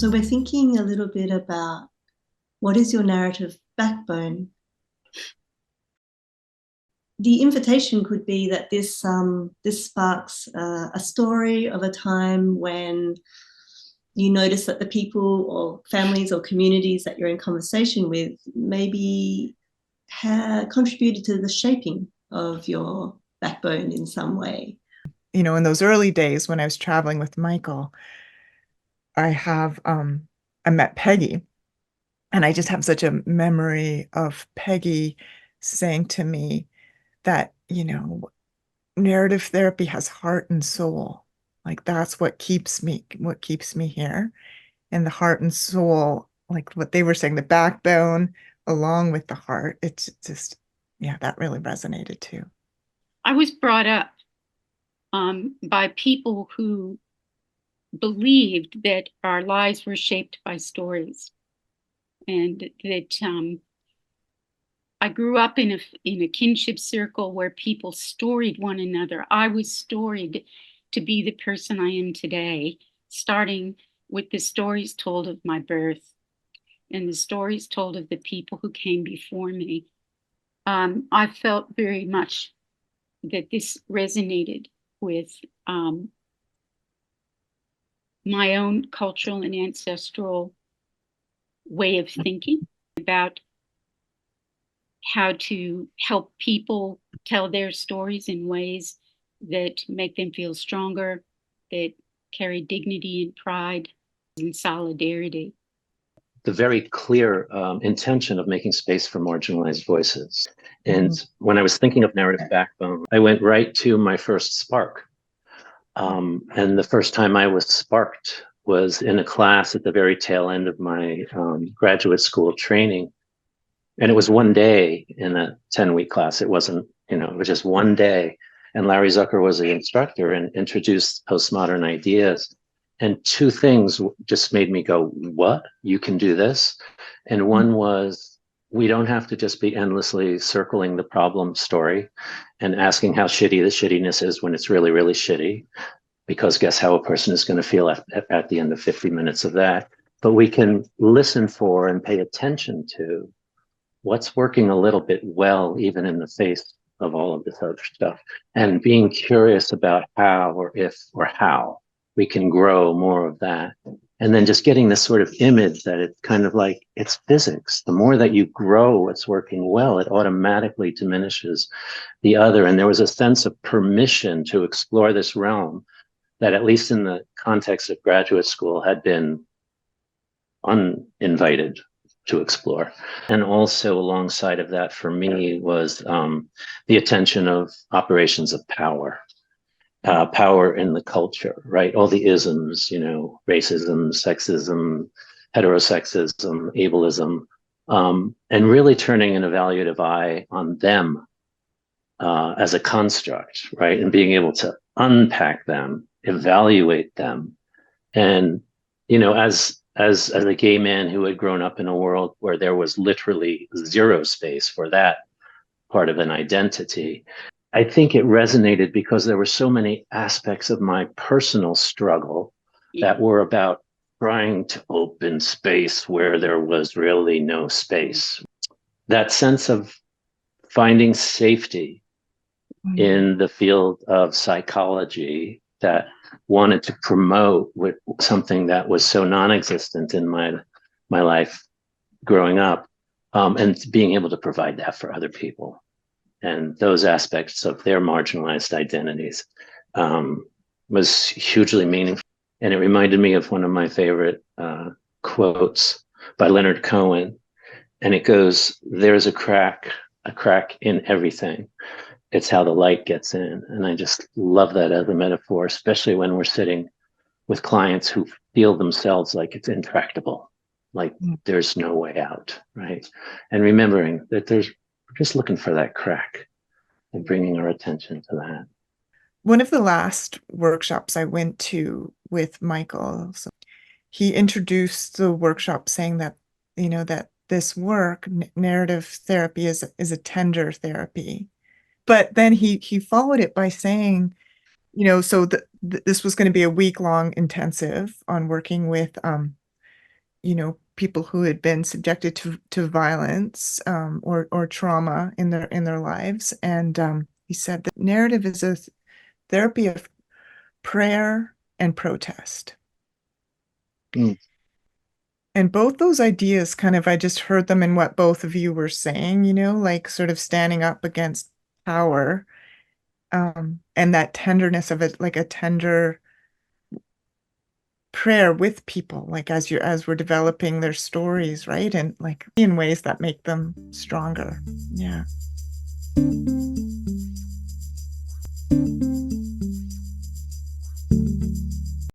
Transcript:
So we're thinking a little bit about what is your narrative backbone. The invitation could be that this sparks a story of a time when you notice that the people or families or communities that you're in conversation with maybe have contributed to the shaping of your backbone in some way. In those early days when I was traveling with Michael, I met Peggy, and I just have such a memory of Peggy saying to me that, narrative therapy has heart and soul. Like that's what keeps me here. And the heart and soul, like what they were saying, the backbone along with the heart, it's just, yeah, that really resonated too. I was brought up by people who believed that our lives were shaped by stories, and that I grew up in a kinship circle where people storied one another. I was storied to be the person I am today, starting with the stories told of my birth and the stories told of the people who came before me. I felt very much that this resonated with my own cultural and ancestral way of thinking about how to help people tell their stories in ways that make them feel stronger, that carry dignity and pride and solidarity. The very clear intention of making space for marginalized voices. And when I was thinking of narrative backbone, I went right to my first spark. And the first time I was sparked was in a class at the very tail end of my graduate school training. And it was one day in a 10-week class. It wasn't, it was just one day. And Larry Zucker was the instructor and introduced postmodern ideas. And two things just made me go, what? You can do this? And one was, we don't have to just be endlessly circling the problem story and asking how shitty the shittiness is when it's really, really shitty. Because guess how a person is going to feel at the end of 50 minutes of that. But we can listen for and pay attention to what's working a little bit well, even in the face of all of this other stuff, and being curious about how or if or how we can grow more of that. And then just getting this sort of image that it's kind of like it's physics. The more that you grow what's working well, it automatically diminishes the other. And there was a sense of permission to explore this realm that, at least in the context of graduate school, had been uninvited to explore. And also alongside of that for me was the attention of operations of power, power in the culture, right? All the isms, racism, sexism, heterosexism, ableism, and really turning an evaluative eye on them as a construct, right? And being able to unpack them, evaluate them. And, as a gay man who had grown up in a world where there was literally zero space for that part of an identity, I think it resonated because there were so many aspects of my personal struggle that were about trying to open space where there was really no space. That sense of finding safety in the field of psychology that wanted to promote something that was so non-existent in my life growing up, and being able to provide that for other people and those aspects of their marginalized identities was hugely meaningful. And it reminded me of one of my favorite quotes by Leonard Cohen, and it goes, "There's a crack in everything. It's how the light gets in." And I just love that as a metaphor, especially when we're sitting with clients who feel themselves like it's intractable, like there's no way out, right? And remembering that we're just looking for that crack and bringing our attention to that. One of the last workshops I went to with Michael, so he introduced the workshop saying that, that this work, narrative therapy, is a tender therapy. But then he followed it by saying, so this was going to be a week-long intensive on working with people who had been subjected to violence or trauma in their lives. And he said that narrative is a therapy of prayer and protest. Mm. And both those ideas I just heard them in what both of you were saying, like sort of standing up against power, and that tenderness of it, like a tender prayer with people, like as we're developing their stories, right? And like in ways that make them stronger. Yeah.